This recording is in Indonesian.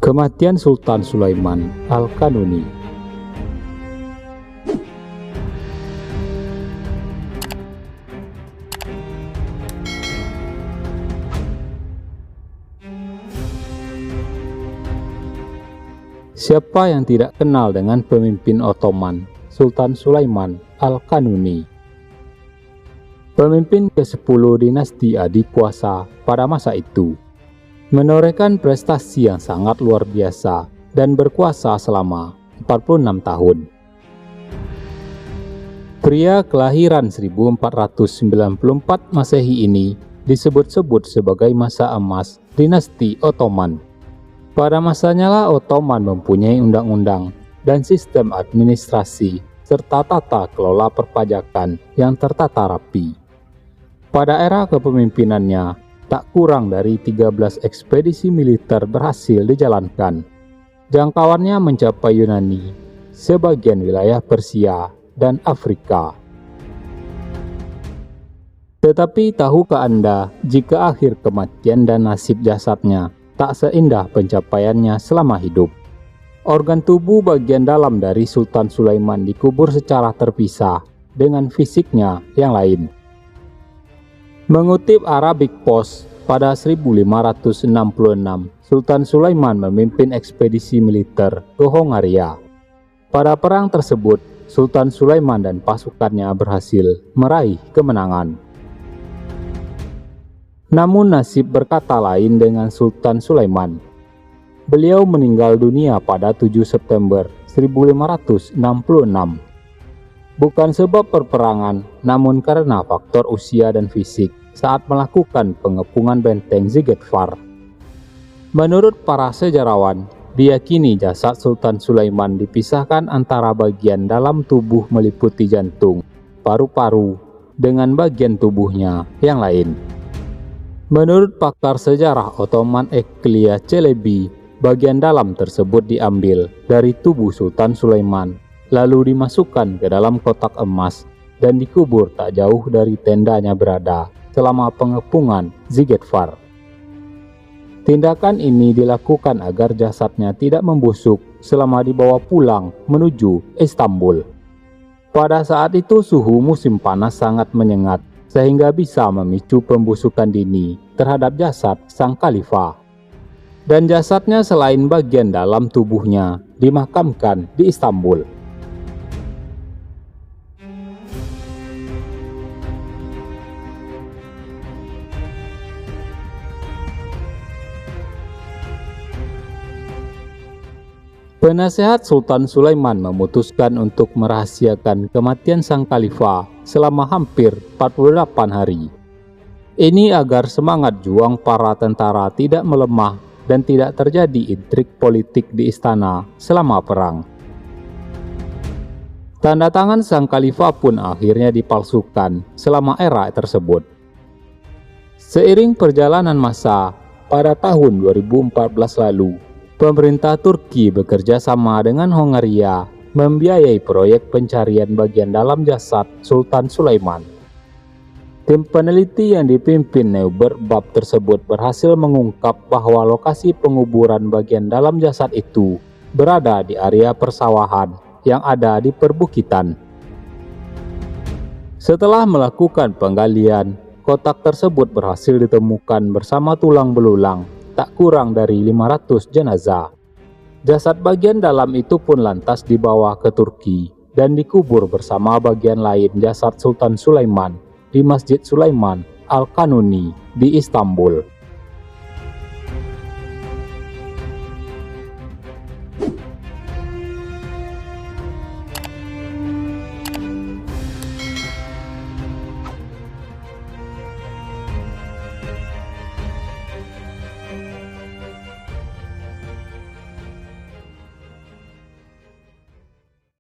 Kematian Sultan Sulaiman Al-Qanuni. Siapa yang tidak kenal dengan pemimpin Ottoman, Sultan Sulaiman Al-Qanuni? Pemimpin ke-10 dinasti adikuasa pada masa itu, menorehkan prestasi yang sangat luar biasa dan berkuasa selama 46 tahun. Pria kelahiran 1494 Masehi ini disebut-sebut sebagai masa emas dinasti Ottoman. Pada masanya lah Ottoman mempunyai undang-undang dan sistem administrasi serta tata kelola perpajakan yang tertata rapi. Pada era kepemimpinannya, tak kurang dari 13 ekspedisi militer berhasil dijalankan. Jangkauannya mencapai Yunani, sebagian wilayah Persia, dan Afrika. Tetapi tahukah Anda jika akhir kematian dan nasib jasadnya tak seindah pencapaiannya selama hidup? Organ tubuh bagian dalam dari Sultan Sulaiman dikubur secara terpisah dengan fisiknya yang lain. Mengutip Arabic Post, pada 1566, Sultan Sulaiman memimpin ekspedisi militer ke Hongaria. Pada perang tersebut, Sultan Sulaiman dan pasukannya berhasil meraih kemenangan. Namun nasib berkata lain dengan Sultan Sulaiman. Beliau meninggal dunia pada 7 September 1566. Bukan sebab perperangan, namun karena faktor usia dan fisik saat melakukan pengepungan benteng Zigetvar. Menurut para sejarawan, diyakini jasad Sultan Sulaiman dipisahkan antara bagian dalam tubuh meliputi jantung, paru-paru, dengan bagian tubuhnya yang lain. Menurut pakar sejarah Ottoman Eklia Çelebi, bagian dalam tersebut diambil dari tubuh Sultan Sulaiman, lalu dimasukkan ke dalam kotak emas dan dikubur tak jauh dari tendanya berada selama pengepungan Zigetvar. Tindakan ini dilakukan agar jasadnya tidak membusuk selama dibawa pulang menuju Istanbul. Pada saat itu suhu musim panas sangat menyengat sehingga bisa memicu pembusukan dini terhadap jasad sang khalifah. Dan jasadnya selain bagian dalam tubuhnya dimakamkan di Istanbul. Penasehat Sultan Sulaiman memutuskan untuk merahasiakan kematian sang khalifah selama hampir 48 hari. Ini agar semangat juang para tentara tidak melemah dan tidak terjadi intrik politik di istana selama perang. Tanda tangan sang khalifah pun akhirnya dipalsukan selama era tersebut. Seiring perjalanan masa, pada tahun 2014 lalu, pemerintah Turki bekerja sama dengan Hongaria membiayai proyek pencarian bagian dalam jasad Sultan Sulaiman. Tim peneliti yang dipimpin Neubert Bab tersebut berhasil mengungkap bahwa lokasi penguburan bagian dalam jasad itu berada di area persawahan yang ada di perbukitan. Setelah melakukan penggalian, kotak tersebut berhasil ditemukan bersama tulang belulang tak kurang dari 500 jenazah. Jasad bagian dalam itu pun lantas dibawa ke Turki dan dikubur bersama bagian lain jasad Sultan Sulaiman di Masjid Sulaiman Al-Qanuni di Istanbul.